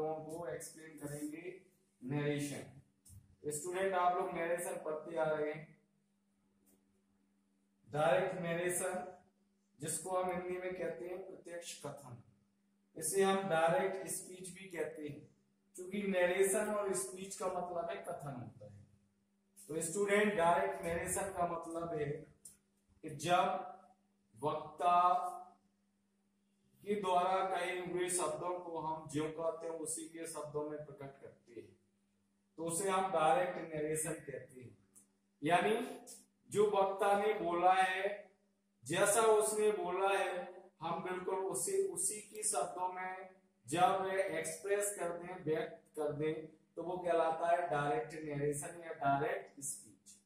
लोगों को एक्सप्लेन करेंगे नरेशन। स्टूडेंट आप लोग नरेशन पढ़ते आ रहे हैं। डायरेक्ट नरेशन जिसको हम हिंदी में कहते हैं प्रत्यक्ष कथन, इसे हम डायरेक्ट स्पीच भी कहते हैं, क्योंकि नरेशन और स्पीच का मतलब है कथन होता है। तो स्टूडेंट डायरेक्ट नरेशन का मतलब है कि जब वक्ता के द्वारा कहे हुए शब्दों को हम ज्यों कहते हैं उसी के शब्दों में प्रकट करते हैं, तो उसे हम डायरेक्ट नरेशन कहते हैं। यानी जो वक्ता ने बोला है, जैसा उसने बोला है, हम बिल्कुल उसी की शब्दों में जब एक्सप्रेस कर दें, व्यक्त कर दें, तो वो कहलाता है डायरेक्ट नरेशन या डायरेक्ट स्पीच।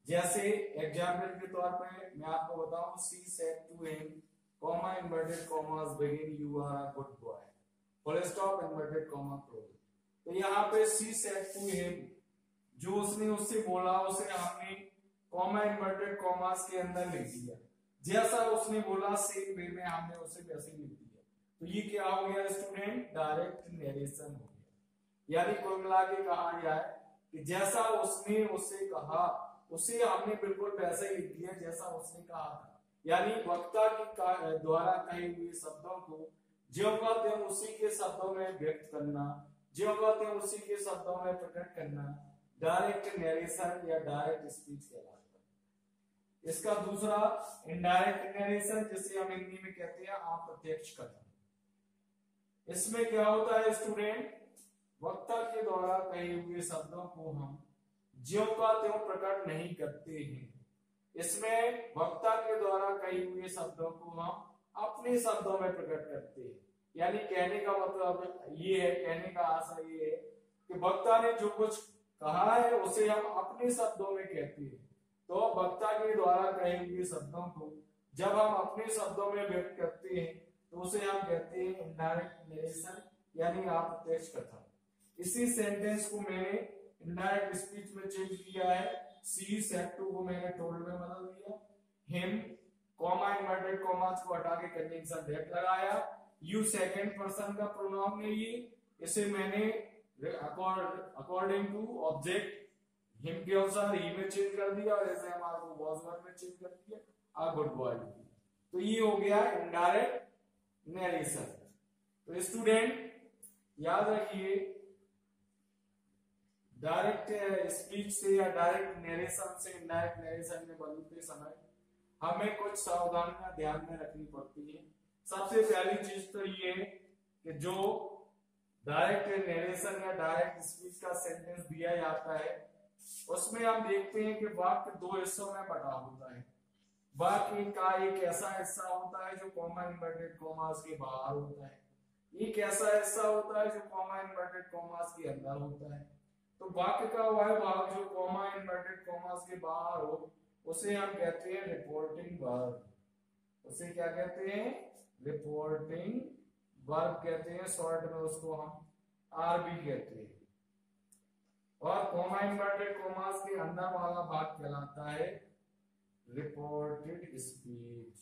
जैसे एग्जाम्पल के तौर पे मैं आपको बताऊं, she said to him, comma inverted commas begin, you are a good boy, full stop inverted comma close. तो यहाँ पे सी सेड टू हिम, जो उसने उससे बोला, उसे हमने कॉमा इन्वर्टेड कॉमास के अंदर लिख दिया। जैसा उसने बोला सेम वे में हमने उसे वैसे लिख दिया। तो ये क्या हो गया स्टूडेंट? डायरेक्ट नरेशन हो गया। यानी कुल मिला के कहा जाए कि जैसा उसने उससे कहा, उसे हमने बिल्कुल वैसे ही लिख दिया जैसा उसने कहा था। यानी वक्ता के द्वारा कहे हुए शब्दों को ज्यों कहते हैं उसी के शब्दों में व्यक्त करना, ज्यों कहते हैं उसी के शब्दों में प्रकट करना डायरेक्ट नरेशन या डायरेक्ट स्पीच कहलाता है। इसका दूसरा इनडायरेक्ट नरेशन, जिसे हम हिंदी में कहते हैं अप्रत्यक्ष कथन। इसमें क्या होता है स्टूडेंट? वक्ता के द्वारा कहे हुए शब्दों को हम ज्यों का त्यों प्रकट नहीं करते हैं। इसमें वक्ता के द्वारा कहे हुए शब्दों को हम अपने शब्दों में प्रकट करते हैं। यानी कहने का मतलब ये है, कहने का आशय ये है कि वक्ता ने जो कुछ कहा है उसे हम अपने शब्दों में कहते हैं। तो वक्ता के द्वारा कहे हुए शब्दों को जब हम अपने शब्दों में व्यक्त करते हैं तो उसे हम कहते हैं इनडायरेक्ट नरेशन यानी अप्रत्यक्ष कथन। इसी सेंटेंस को मैंने इनडायरेक्ट स्पीच में चेंज किया है। सी सेड टू को मैंने टोल्ड में बदल दिया। हिम कॉमा इन्वर्टेड कॉमास को हटा के कंजंक्शन दैट लगाया। यू सेकंड पर्सन का प्रोनाउन है ये, इसे मैंने अकॉर्डिंग टू ऑब्जेक्ट हिम के अनुसार ही में चेंज कर दिया और ऐसे हमारे को वाज वर्ड में चेंज कर दिया, आ गुड बॉय। तो ये हो गया इनडायरेक्ट नरेशन। तो स्टूडेंट याद रखिए, डायरेक्ट स्पीच से या डायरेक्ट नरेशन से इनडायरेक्ट नरेशन में बदलते समय हमें कुछ सावधानियां ध्यान में रखनी पड़ती है। सबसे पहली चीज तो ये कि जो डायरेक्ट नरेशन या डायरेक्ट स्पीच का सेंटेंस दिया जाता है उसमें हम देखते हैं कि वाक्य दो हिस्सों में बटा होता है। वाक्य का एक ऐसा हिस्सा होता है जो कॉमा इन्वर्टेड कॉमास के बाहर होता है, एक ऐसा हिस्सा होता है जो कॉमा इन्वर्टेड कॉमास के अंदर होता है। तो वाक्य का वह भाग जो कॉमा इन्वर्टेड कॉमास के बाहर हो उसे हम कहते हैं रिपोर्टिंग वर्ब। उसे क्या कहते हैं? रिपोर्टिंग वर्ब कहते हैं। शॉर्ट में उसको हम आरबी कहते हैं। और कॉमा इन्वर्टेड कॉमास के अंदर वाला भाग कहलाता है रिपोर्टेड स्पीच,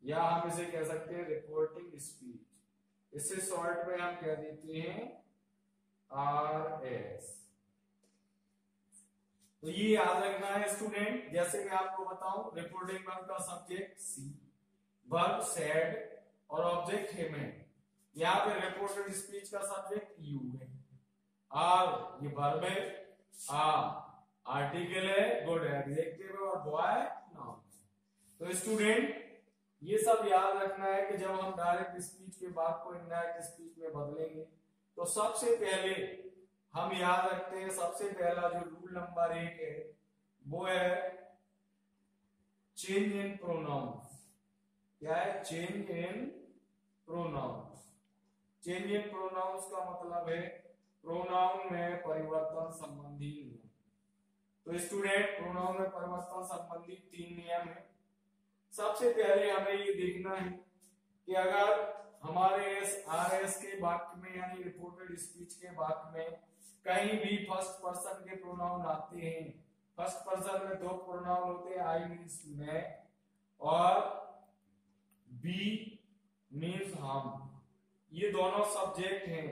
या हम इसे कह सकते हैं रिपोर्टिंग स्पीच। इसे शॉर्ट में हम कह देते हैं आरएस। तो ये याद रखना है स्टूडेंट। जैसे मैं आपको बताऊं, रिपोर्टिंग वर्ब का सब्जेक्ट सी, वर्ब सेड और ऑब्जेक्ट हिम है। यहाँ पे रिपोर्टेड स्पीच का सब्जेक्ट यू है। आर ये वर्ब है, आर्टिकल है, गुड एडजेक्टिव है और बॉय नाउन। तो स्टूडेंट ये सब याद रखना है कि जब हम डायरेक्ट स्पीच के बाद को इनडायरेक्ट स्पीच में बदलेंगे तो सबसे पहले हम याद रखते हैं, सबसे पहला जो रूल नंबर 1 है वो है चेंज इन प्रोनाउंस। क्या है? Change in pronouns. Change in pronouns का मतलब है प्रोनाउन में परिवर्तन संबंधी नियम। तो स्टूडेंट प्रोनाउन में परिवर्तन संबंधी 3 नियम है। सबसे पहले हमें ये देखना है कि अगर हमारे आरएस के वाक्य में यानी रिपोर्टेड स्पीच के वाक्य में कहीं भी फर्स्ट पर्सन के प्रोनाउन आते हैं, फर्स्ट पर्सन में 2 प्रोनाउन होते हैं, आई मींस मैं और बी मींस हम। ये दोनों सब्जेक्ट हैं।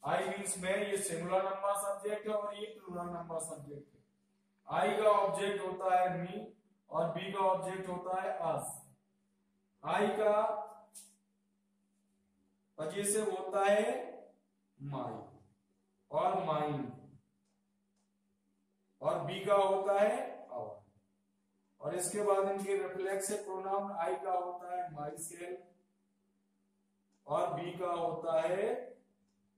आई मीन्स में ये सिंगुलर नंबर सब्जेक्ट है और ये प्लूरल नंबर सब्जेक्ट है। आई का ऑब्जेक्ट होता है मी और बी का ऑब्जेक्ट होता है अस। आई का पजेसिव होता है माई और माइन और बी का होता है आवर। और इसके बाद इनके रिफ्लेक्सिव प्रोनाउन आई का होता है माई सेल्फ और बी का होता है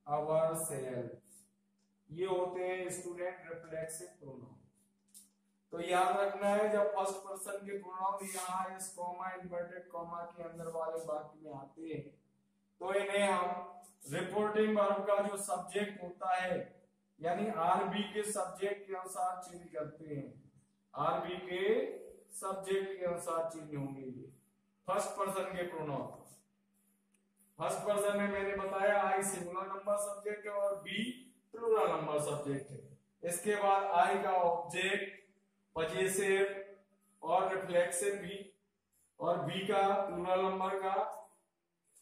आवर सेल्फ। ये होते हैं स्टूडेंट रिफ्लेक्सिव प्रोनाउन। तो याद रखना है जब फर्स्ट पर्सन के प्रोनाउन यहाँ इस कॉमा इन्वर्टेड कॉमा के अंदर वाले वाक्य में आते हैं तो इन्हें हम रिपोर्टिंग वर्ब का जो सब्जेक्ट होता है यानी आरबी के सब्जेक्ट के अनुसार चेंज करते हैं। आरबी के सब्जेक्ट के अनुसार चेंज होंगे ये फर्स्ट पर्सन के प्रोनाउन। फर्स्ट पर्सन में मैंने बताया आई सिंगुलर नंबर सब्जेक्ट है और बी प्लूरल नंबर सब्जेक्ट है। इसके बाद आई का ऑब्जेक्ट पजेसिव और रिफ्लेक्सिव भी और बी का प्लूरल नंबर का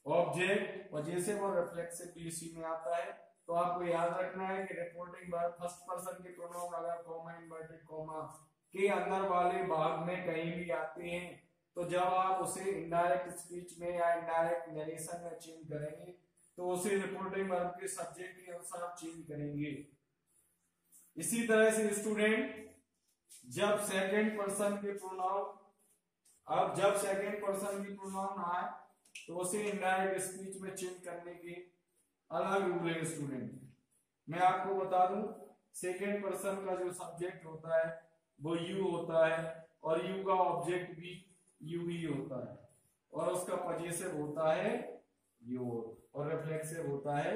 ऑब्जेक्ट पजेसिव और रिफ्लेक्सिव भी इसी में आता है। तो आपको याद रखना है कि रिपोर्टिंग वर्ब फर्स्ट पर्सन के प्रोनाउन अगर कॉमा इन्वर्टेड कॉमा के अंदर वाले भाग में कहीं भी आते हैं तो जब आप उसे इनडायरेक्ट स्पीच में या इनडायरेक्ट नरेशन में चेंज करेंगे तो उसे रिपोर्टिंग वर्ब के सब्जेक्ट के अनुसार चेंज करेंगे। इसी तरह से स्टूडेंट जब सेकंड पर्सन के प्रोनाउन आए तो उसे इनडायरेक्ट स्पीच में चेंज करने के अलग रूल है। स्टूडेंट मैं आपको बता दूं सेकंड पर्सन का जो सब्जेक्ट होता है वो यू होता है और यू का ऑब्जेक्ट भी यू ही होता है और उसका पजेसिव होता है योर और रिफ्लेक्सिव होता है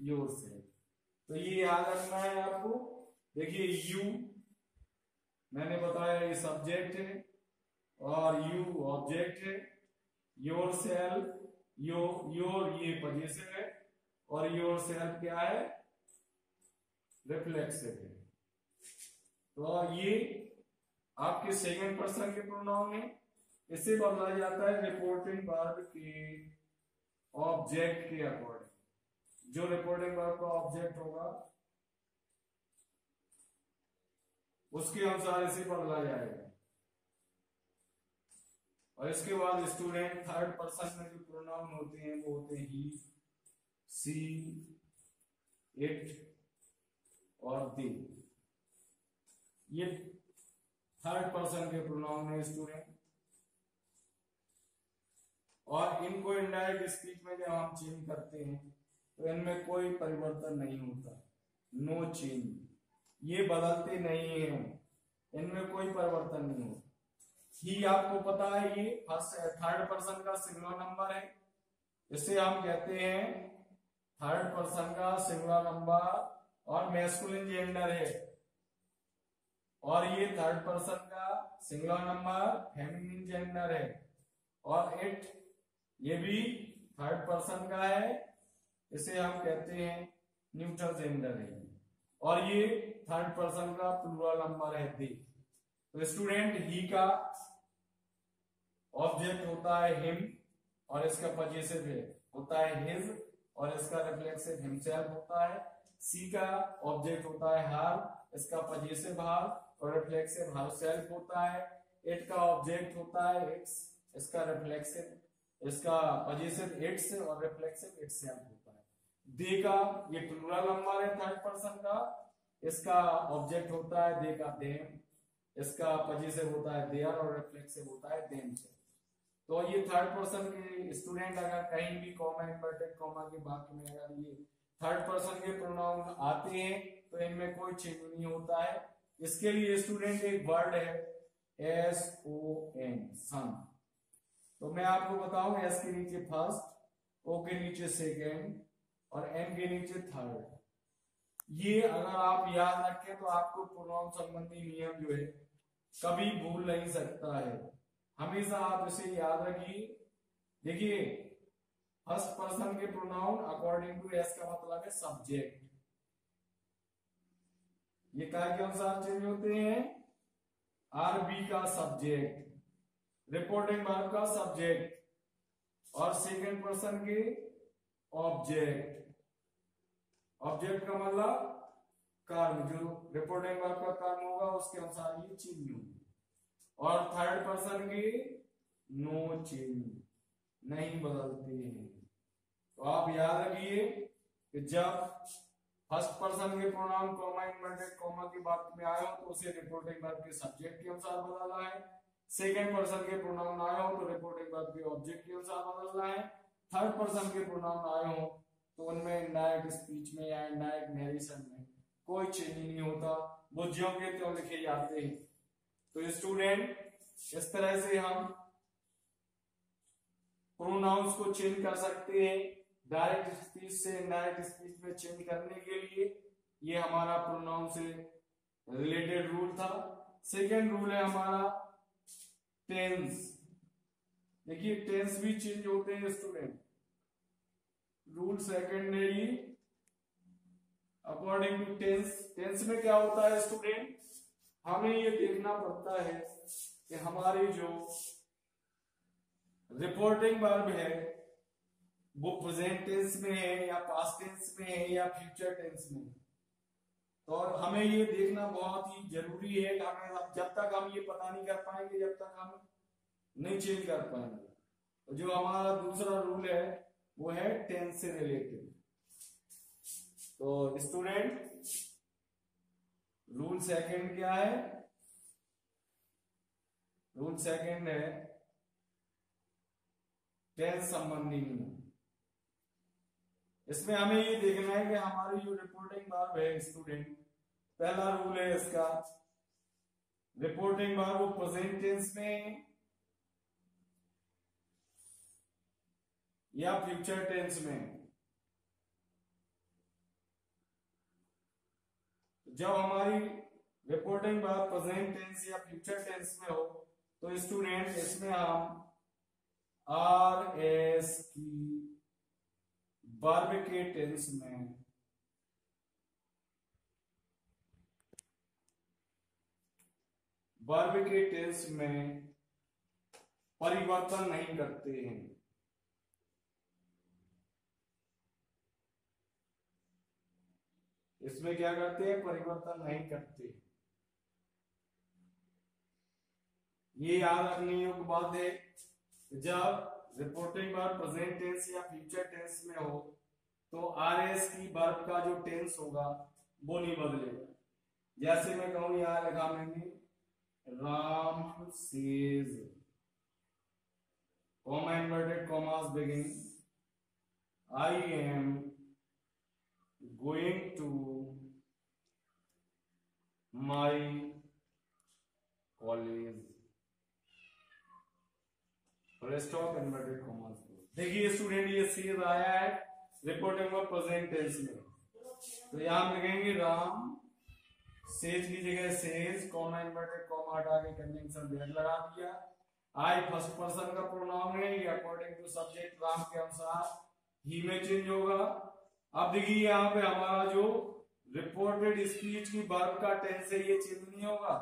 योर से। तो ये याद रखना है आपको। देखिए यू मैंने बताया ये सब्जेक्ट है और यू ऑब्जेक्ट है। योर सेल्फ योर ये पजेसिव है और योर सेल्फ क्या है रिफ्लेक्सिव है। तो ये आपके सेकंड पर्सन के प्रोनाउन है। इसे बदला जाता है रिपोर्टिंग वर्ब के ऑब्जेक्ट के अकॉर्डिंग। जो रिपोर्टिंग वर्ब का ऑब्जेक्ट होगा उसके अनुसार इसे बदला जाएगा। और इसके बाद स्टूडेंट थर्ड पर्सन में जो प्रोनाउन होते हैं वो होते हैं ही सी इट और दे। ये थर्ड पर्सन के प्रोनाउन है स्टूडेंट और इनको इनडायरेक्ट स्पीच में जब हम चेंज करते हैं तो इनमें कोई परिवर्तन नहीं होता। नो चेंज ये बदलते नहीं है इनमें कोई परिवर्तन नहीं होता। ही आपको पता है ये थर्ड पर्सन का सिंगुलर नंबर है। इसे हम कहते हैं थर्ड पर्सन का सिंगुलर नंबर और मैस्कुलिन जेंडर है और ये थर्ड पर्सन का सिंगुलर नंबर फेमिनिन जेंडर है और इट ये भी थर्ड पर्सन का है। इसे हम कहते हैं न्यूट्रल जेंडर है और ये थर्ड पर्सन का प्लूरल नंबर है दे। तो स्टूडेंट ही का ऑब्जेक्ट होता है हिम और इसका पजेसिव होता है हिज और इसका रिफ्लेक्सिव हिमसेल्फ होता है। सी का ऑब्जेक्ट होता है हर इसका पजेसिव हर और रिफ्लेक्सिव हरसेल्फ होता है। इट का ऑब्जेक्ट होता है इट्स इसका रिफ्लेक्सिव इसका पजेसिव इट्स और रिफ्लेक्सिव इटसेल्फ होता है। दे का ये प्लूरल नंबर है थर्ड पर्सन का। इसका ऑब्जेक्ट होता है दे का देम इसका पजेसिव होता है देयर और रिफ्लेक्सिव होता है देम से। तो ये थर्ड पर्सन के स्टूडेंट अगर कहीं भी कॉमा इन्वर्टेड कॉमा के वाक्य में अगर ये थर्ड पर्सन के प्रोनाउन आते हैं तो इनमें कोई चेंज नहीं होता है। इसके लिए स्टूडेंट एक वर्ड है SON सन। तो मैं आपको बताऊं एस के नीचे फर्स्ट ओ के नीचे सेकेंड और एन के नीचे थर्ड। ये अगर आप याद रखें तो आपको प्रोनाउन संबंधी नियम जो है कभी भूल नहीं सकता है। हमेशा आप इसे याद रखिए। देखिए फर्स्ट पर्सन के प्रोनाउन अकॉर्डिंग टू एस का मतलब है सब्जेक्ट। ये काय के अनुसार चेंज होते हैं। आरबी का सब्जेक्ट रिपोर्टिंग वर्ब का सब्जेक्ट और सेकंड पर्सन के ऑब्जेक्ट। ऑब्जेक्ट का मतलब कर्म, जो रिपोर्टिंग वर्ब का कर्म होगा उसके अनुसार ये चेंज होगी। और थर्ड पर्सन की नो चेंज, नहीं बदलते हैं। तो आप याद रखिए कि जब फर्स्ट पर्सन के प्रोनाउन कॉमा इन्वर्टेड कॉमा की बात में आए हो तो उसे रिपोर्टिंग वर्ब के सब्जेक्ट के अनुसार बदलना है। सेकंड पर्सन के प्रोनाउन आए हो तो रिपोर्टिंग वर्ब के ऑब्जेक्ट के अनुसार बदलना है। थर्ड पर्सन के प्रोनाउन आए हो तो उनमें इनडायरेक्ट स्पीच में या इनडायरेक्ट नरेशन में कोई चेंज नहीं होता, वो ज्यों के त्यों लिखे जाते हैं। तो स्टूडेंट, इस तरह से हम प्रोनाउंस को चेंज कर सकते हैं डायरेक्ट स्पीच से इनडायरेक्ट स्पीच में चेंज करने के लिए। ये हमारा प्रोनाउन से रिलेटेड रूल था। सेकेंड रूल है हमारा टेंस। देखिए टेंस भी चेंज होते हैं स्टूडेंट। रूल सेकेंड है ये अकॉर्डिंग टू टेंस। टेंस में क्या होता है स्टूडेंट, हमें ये देखना पड़ता है कि हमारी जो रिपोर्टिंग वर्ब है वो प्रेजेंट टेंस में है या पास्ट टेंस में है या फ्यूचर टेंस में। तो हमें ये देखना बहुत ही जरूरी है कि हमें जब तक हम ये पता नहीं कर पाएंगे जब तक हम नहीं चेंज कर पाएंगे। तो जो हमारा दूसरा रूल है वो है टेंस से रिलेटेड। तो स्टूडेंट, रूल सेकंड क्या है? रूल सेकंड है टेंस संबंधी नियम। इसमें हमें ये देखना है कि हमारी जो रिपोर्टिंग वर्ब है स्टूडेंट, पहला रूल है इसका, रिपोर्टिंग वर्ब प्रेजेंट टेंस में या फ्यूचर टेंस में। जब हमारी रिपोर्टिंग वर्ब प्रेजेंट टेंस या फ्यूचर टेंस में हो तो स्टूडेंट इसमें हम आर एस की वर्ब के टेंस में परिवर्तन नहीं करते हैं। इसमें क्या करते हैं? परिवर्तन नहीं करते। ये याद रखने योग्य बात है, जब रिपोर्टिंग वर्ब प्रेजेंट टेंस या फ्यूचर टेंस में हो तो आरएस की वर्ब का जो टेंस होगा वो नहीं बदलेगा। जैसे मैं कहूं, यहां लिखा मैंने Ram says, comma inverted commas begin, I am going to my college, stop inverted commas. देखिए स्टूडेंट, ये सेज आया है रिपोर्टिंग वर्ब प्रेजेंट टेंस में, तो यहां हम लिखेंगे राम सेज की जगह सेज, कॉमा इन्वर्टेड कॉमा हटा के कंजंक्शन दैट लगा दिया। आई फर्स्ट पर्सन का प्रोनाउन है, ये अकॉर्डिंग टू सब्जेक्ट राम के अनुसार ही में चेंज होगा। अब देखिए यहाँ पे हमारा जो रिपोर्टेड स्पीच की वर्ब का टेंस है ये चेंज नहीं होगा।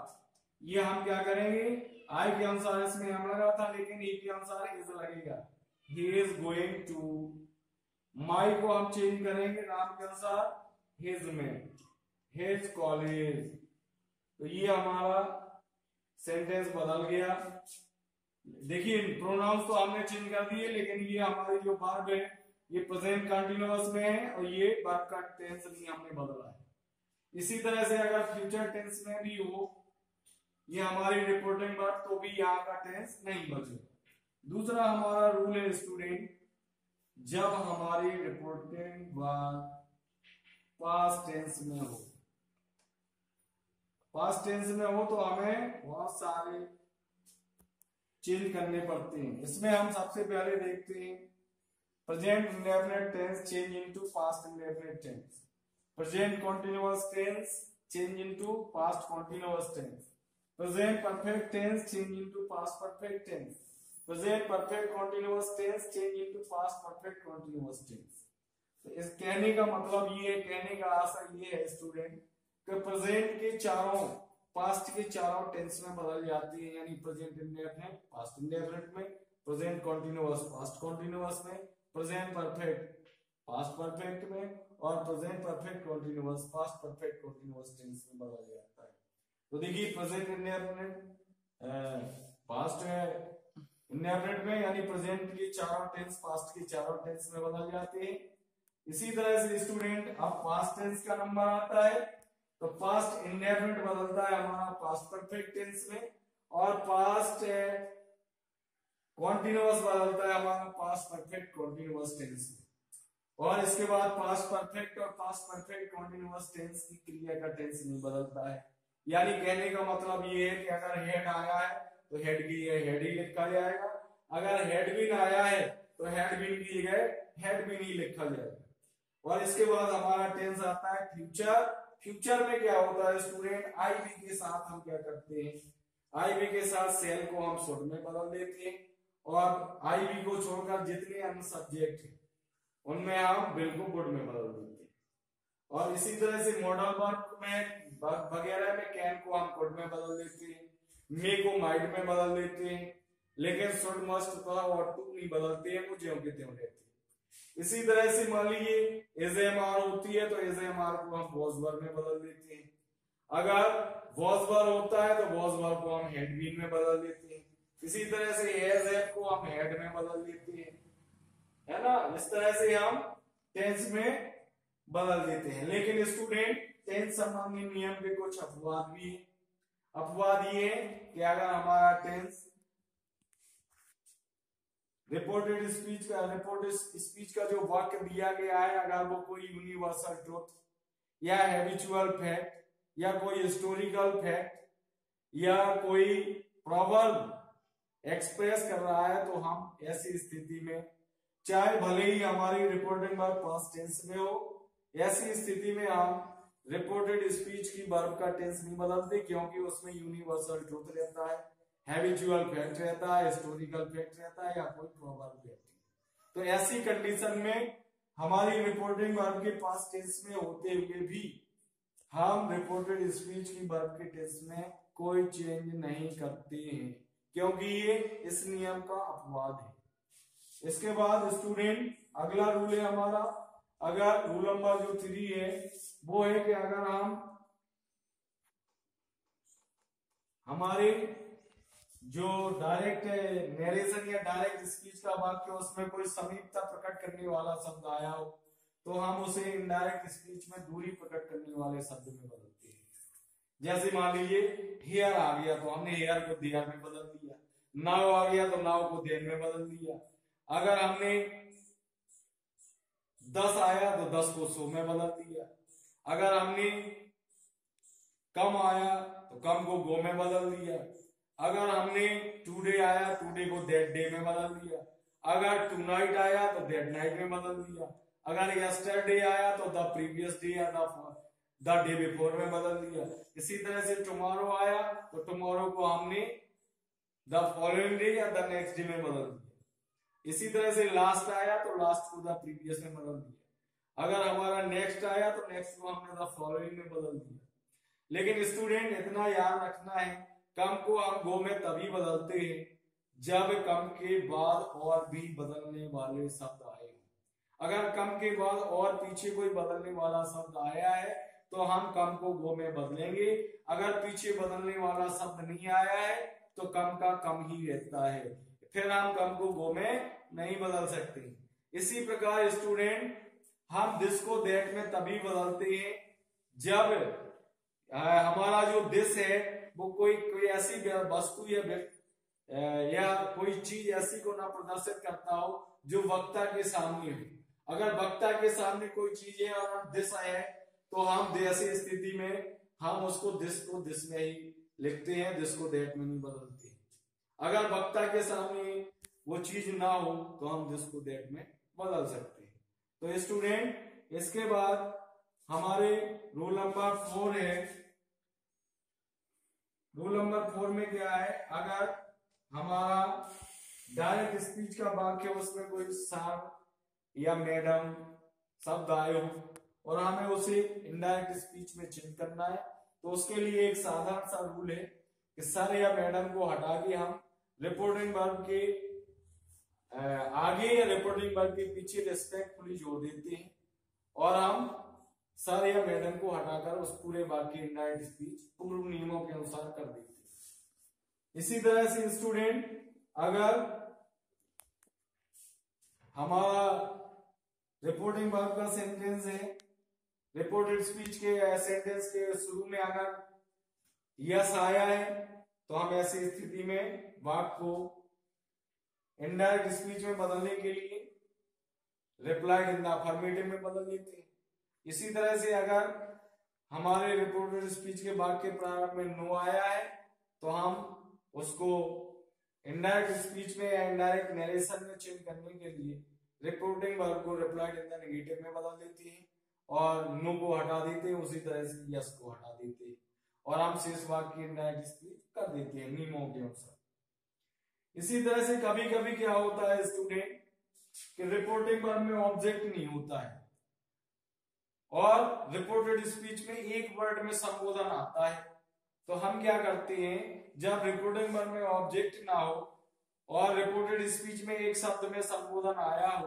ये हम क्या करेंगे, आई के अनुसार इसमें हम लगा था लेकिन ही के अनुसार इज लगेगा। ही इज गोइंग टू, माई को हम चेंज करेंगे राम के अनुसार हिज में, हिज कॉलेज। तो ये हमारा सेंटेंस बदल गया। देखिए प्रोनाउंस तो हमने चेंज कर दिए लेकिन ये हमारी जो वर्ब है ये प्रेजेंट कंटिन्यूअस में है और ये वर्ब का टेंस नहीं हमने बदला है। इसी तरह से अगर फ्यूचर टेंस में भी हो ये हमारी रिपोर्टिंग वर्ब तो भी यहाँ का टेंस नहीं बदलेगा। दूसरा हमारा रूल है स्टूडेंट, जब हमारी रिपोर्टिंग वर्ब पास्ट टेंस में हो, पास्ट टेंस में हो तो हमें बहुत सारे चेंज करने पड़ते हैं। इसमें हम सबसे पहले देखते हैं present indefinite tense change into past indefinite tense, present continuous tense change into past continuous tense, present perfect tense change into past perfect tense, present perfect continuous tense change into past perfect continuous tense. तो इस कहने का मतलब ये है, कहने का आशय ये है स्टूडेंट कि प्रेजेंट के चारों, पास्ट के चारों टेंस में बदल जाती है, यानी प्रेजेंट इंडेफिनिट पास्ट इंडेफिनिट में, प्रेजेंट कंटीन्यूअस पास्ट कंटीन्यूअस में, प्रेजेंट परफेक्ट पास्ट परफेक्ट में, और present perfect continuous past perfect continuous tense में बदल जाता है। तो देखिए प्रेजेंट इंडेफिनिट पास्ट है इंडेफिनिट में, यानी प्रेजेंट के चारों टेंस पास्ट के चारों टेंस में बदल जाते हैं। इसी तरह से स्टूडेंट अब पास्ट टेंस का नंबर आता है तो पास्ट इंडेफिनिट बदलता है हमारा पास्ट परफेक्ट टेंस में, और पास्ट कॉन्टिन्यूअस बदलता है हमारा पास्ट परफेक्ट कॉन्टिन्यूअस टेंस में। और इसके बाद पास्ट परफेक्ट और पास्ट परफेक्ट कॉन्टिन्यूअस टेंस की क्रिया का टेंस नहीं बदलता है। यानी कहने का मतलब ये है कि अगर हेड आया है तो हेड ही लिखा जाएगा, अगर हेड भी ना आया है तो हेड भी की जगह हेड भी नहीं लिखा जाएगा। और इसके बाद हमारा टेंस आता है फ्यूचर। फ्यूचर में क्या होता है स्टूडेंट, आई बी के साथ हम क्या करते हैं, आई बी के साथ सेल को हम शुड में बदल देते हैं, और आई बी को छोड़कर जितने अन्य सब्जेक्ट है उनमें हम बिल को गुड में बदल देते हैं। और इसी तरह से मॉडल वर्क में वगैरह में कैन को हम गुड में बदल देते हैं, मे को माइट में बदल देते हैं, लेकिन शुड मस्ट तथा और टू नहीं बदलते हैं, वो ज्यों के त्यों रहते हैं। इसी तरह से मान लीजिए एज एम आर होती है तो एज एम आर को हम वॉज वर में बदल देते हैं, अगर वॉज वर होता है तो वॉज वर को हम हेड बीन में बदल देते हैं। इसी तरह से एज एफ को हम हेड में बदल देते हैं, है ना। इस तरह से हम टेंस में बदल देते हैं। लेकिन स्टूडेंट टेंस संबंधी नियम के कुछ अपवाद भी है। अपवाद ये है कि अगर हमारा टेंस रिपोर्टेड स्पीच का जो वाक्य दिया गया है, अगर वो कोई यूनिवर्सल ट्रुथ या हैबिचुअल फैक्ट या कोई हिस्टोरिकल फैक्ट या कोई प्रॉब्लम एक्सप्रेस कर रहा है, तो हम ऐसी स्थिति में चाहे भले ही हमारी रिपोर्टिंग वर्ब पास्ट टेंस में हो, ऐसी स्थिति में हम रिपोर्टेड स्पीच की वर्ब का टेंस नहीं बदलते, क्योंकि उसमें यूनिवर्सल ट्रुथ रहता है, हैबिचुअल फैक्ट रहता है, हिस्टोरिकल फैक्ट रहता है, या कोई प्रॉब्लम रहती है। तो ऐसी कंडीशन में हमारी रिपोर्टिंग वर्ब के पास्ट टेंस में होते हुए भी हम रिपोर्टेड स्पीच की वर्ब के टेंस में कोई चेंज नहीं करते हैं, क्योंकि ये इस नियम का अपवाद है। इसके बाद स्टूडेंट अगला रूल है हमारा, अगर रूल नंबर जो 3 है वो है कि अगर हम हमारे जो डायरेक्ट नरेशन या डायरेक्ट स्पीच का वाक्य उसमें कोई समीपता प्रकट करने वाला शब्द आया हो, तो हम उसे इनडायरेक्ट स्पीच में दूरी प्रकट करने वाले शब्द में बदलते हैं। जैसे मान लीजिए हेयर आ गया तो हमने हेयर को देयर में बदल दिया, नाव आ गया तो नाव को देर में बदल दिया, अगर हमने 10 आया तो 10 को 100 में बदल दिया, अगर हमने कम आया तो कम को गो में बदल दिया, अगर हमने टुडे आया टुडे को दैट डे में बदल दिया, अगर टू नाइट आया तो दैट नाइट में बदल दिया, अगर यस्टरडे आया तो द प्रीवियस डे या द डे बिफोर में बदल दिया। इसी तरह से टुमारो आया तो टुमारो को हमने द फॉलोइंग डे या द नेक्स्ट डे में बदल दिया। इसी तरह से लास्ट आया तो लास्ट को द प्रीवियस में बदल दिया, अगर हमारा नेक्स्ट आया तो नेक्स्ट को हमने द फॉलोइंग में बदल दिया। लेकिन स्टूडेंट इतना याद रखना है, कम को हम गो में तभी बदलते हैं जब कम के बाद और भी बदलने वाले शब्द आए। अगर कम के बाद और पीछे कोई बदलने वाला शब्द आया है तो हम कम को गो में बदलेंगे, अगर पीछे बदलने वाला शब्द नहीं आया है तो कम का कम ही रहता है, फिर हम कम को गो में नहीं बदल सकते। इसी प्रकार स्टूडेंट हम दिस को दैट में तभी बदलते हैं जब हमारा जो दिस है वो कोई ऐसी वस्तु या कोई चीज ऐसी को ना प्रदर्शित करता हो जो वक्ता के सामने हो। अगर वक्ता के सामने कोई चीज है और दिस है तो हम ऐसी स्थिति में हम उसको दिस में ही लिखते हैं, दिस को दैट में नहीं बदलते। अगर वक्ता के सामने वो चीज ना हो तो हम दिस को दैट में बदल सकते हैं। तो स्टूडेंट इसके बाद हमारे रूल नंबर 4 है। रूल नंबर 4 में क्या है, अगर हमारा डायरेक्ट स्पीच का वाक्य उसमें कोई सर या मैडम शब्द आए हो और हमें उसे इनडायरेक्ट स्पीच में चेंज करना है, तो उसके लिए एक साधारण सा रूल है कि सर या मैडम को हटा के हम रिपोर्टिंग वर्ब के आगे या रिपोर्टिंग वर्ब के पीछे रिस्पेक्टफुली जोड़ देते हैं और हम सर या मैडम को हटाकर उस पूरे वाक्य की इनडायरेक्ट स्पीच पूर्व नियमों के अनुसार कर देते हैं। इसी तरह से स्टूडेंट, अगर हमारा रिपोर्टिंग वर्ब का सेंटेंस है, रिपोर्टेड स्पीच के सेंटेंस के शुरू में अगर यस आया है तो हम ऐसी स्थिति में वाक्य को इनडायरेक्ट स्पीच में बदलने के लिए रिप्लाई इन द अफर्मेटिव में बदल देते हैं। इसी तरह से अगर हमारे रिपोर्टेड स्पीच के वाक्य के प्रारंभ में नो आया है तो हम उसको इनडायरेक्ट स्पीच में या इनडायरेक्ट नरेशन में चेंज करने के लिए रिपोर्टिंग वर्ब को रिप्लाई इन द नेगेटिव में बदल देते हैं और नो को हटा देते हैं, उसी तरह से यस को हटा देते हैं और हम शेष वाक्य की इनडायरेक्ट स्पीच कर देते हैं नियमों के अनुसार। इसी तरह से कभी कभी क्या होता है स्टूडेंट कि रिपोर्टिंग वर्ब में ऑब्जेक्ट नहीं होता है और रिपोर्टेड स्पीच में एक वर्ड में संबोधन आता है, तो हम क्या करते हैं, जब रिपोर्टिंग वर्ब में ऑब्जेक्ट ना हो और रिपोर्टेड स्पीच में एक शब्द में संबोधन आया हो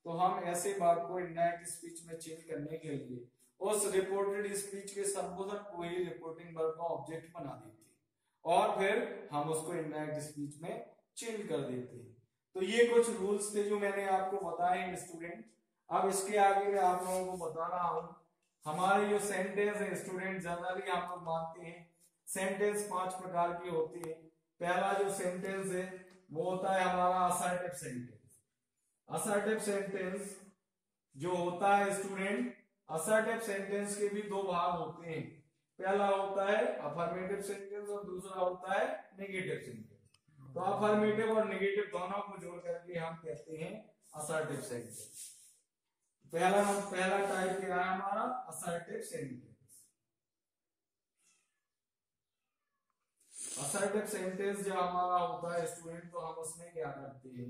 तो हम ऐसे बात को इनडायरेक्ट स्पीच में चेंज करने के लिए उस रिपोर्टेड स्पीच के संबोधन को ही रिपोर्टिंग वर्ब का ऑब्जेक्ट बना देते हैं और फिर हम उसको इनडायरेक्ट स्पीच में चेंज कर देते हैं। तो ये कुछ रूल्स थे जो मैंने आपको बताए स्टूडेंट। अब इसके आगे मैं आप लोगों को बता रहा हूं, हमारे जो सेंटेंस है स्टूडेंट, जनरली हम लोग मानते हैं सेंटेंस 5 प्रकार की होती है। पहला जो सेंटेंस है वो होता है हमारा असर्टिव सेंटेंस। असर्टिव सेंटेंस जो होता है स्टूडेंट, असर्टिव सेंटेंस के भी दो भाग होते हैं। पहला होता है अफर्मेटिव सेंटेंस और दूसरा होता है नेगेटिव सेंटेंस। तो अफर्मेटिव और नेगेटिव दोनों को जोड़ करके हम कहते हैं असर्टिव सेंटेंस। पहला टाइप क्या है हमारा असर्टिव सेंटेंस। असर्टिव सेंटेंस जो हमारा होता है स्टूडेंट, तो हम उसमें क्या करते हैं,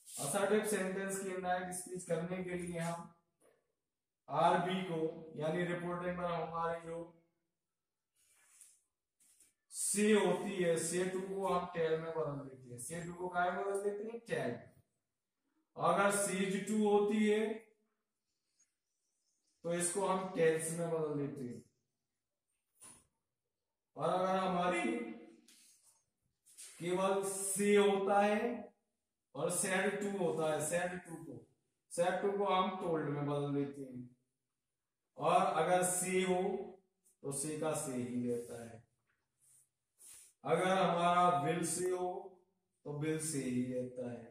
असर्टिव सेंटेंस की इनडायरेक्ट स्पीच करने के लिए हम आरबी को यानी रिपोर्टिंग में हमारी जो से होती है, से टू को हम टेल में बदल देते हैं। से टू को क्या में बदल देते हैं, टेल। अगर सीज टू होती है तो इसको हम टेल्स में बदल देते हैं और अगर हमारी केवल से होता है और सेड टू होता है, सेड टू को हम टोल्ड में बदल देते हैं और अगर से हो तो से का से ही रहता है। अगर हमारा विल से हो तो विल से ही रहता है।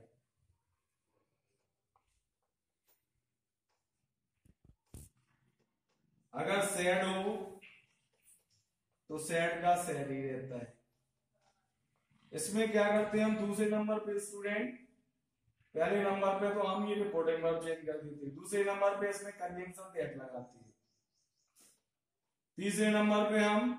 अगर सैड हो तो सैड का सैड ही रहता है। इसमें क्या करते हैं हम दूसरे नंबर पे स्टूडेंट, पहले नंबर पे तो हम ये रिपोर्टिंग वर्ब चेंज कर देते हैं, दूसरे नंबर पे इसमें कंजंक्शन दैट लगाते हैं, तीसरे नंबर पे हम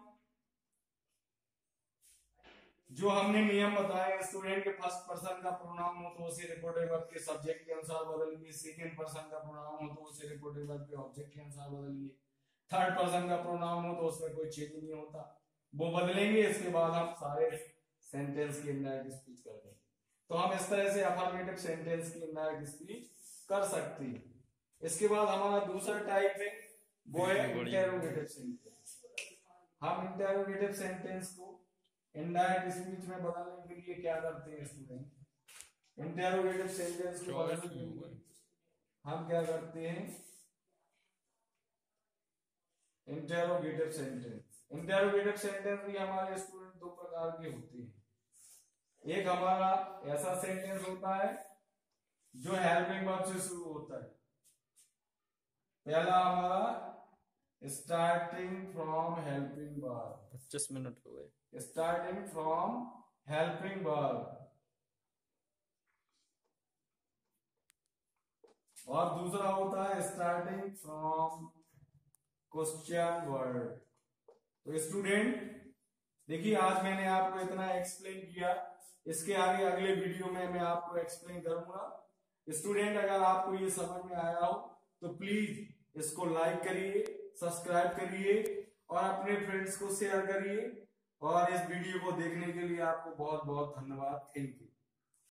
जो हमने नियम बताया स्टूडेंट के फर्स्ट पर्सन का प्रोनाउन हो तो उसे रिपोर्टिंग वर्ब के सब्जेक्ट के अनुसार बदलिए, सेकंड पर्सन का प्रोनाउन हो तो उसे रिपोर्टिंग वर्ब के ऑब्जेक्ट के अनुसार बदलिए, थर्ड पर्सन का प्रोनाउन हो तो उसमें कोई चेंज नहीं होता, वो बदलेंगे। इसके बाद हम सारे सेंटेंस की इनडायरेक्ट स्पीच कर देंगे। तो हम इस तरह से अफर्मेटिव सेंटेंस की इनडायरेक्ट स्पीच कर सकते हैं। इसके बाद हमारा दूसरा टाइप है वो है इंटेरोगेटिव सेंटेंस। हम इंटेरोगेटिव सेंटेंस को इनडायरेक्ट स्पीच में बदलने के लिए क्या करते हैं स्टूडेंट, इंटेरोगेटिव सेंटेंस को बदलने के लिए हम क्या करते हैं, इंटेरोगेटिव सेंटेंस भी हमारे स्टूडेंट दो प्रकार के होते हैं। एक हमारा ऐसा सेंटेंस होता है जो हेल्पिंग वर्ब से शुरू होता है। पहला हमारा starting from helping verb, 25 minute हो गए, स्टार्टिंग फ्रॉम हेल्पिंग वर्ब, और दूसरा होता है स्टार्टिंग फ्रॉम क्वेश्चन वर्ड। तो स्टूडेंट देखिए, आज मैंने आपको इतना एक्सप्लेन किया, इसके आगे अगले वीडियो में मैं आपको एक्सप्लेन करूंगा। स्टूडेंट अगर आपको ये समझ में आया हो तो प्लीज इसको लाइक करिए, सब्सक्राइब करिए और अपने फ्रेंड्स को शेयर करिए। और इस वीडियो को देखने के लिए आपको बहुत बहुत धन्यवाद। Thank you.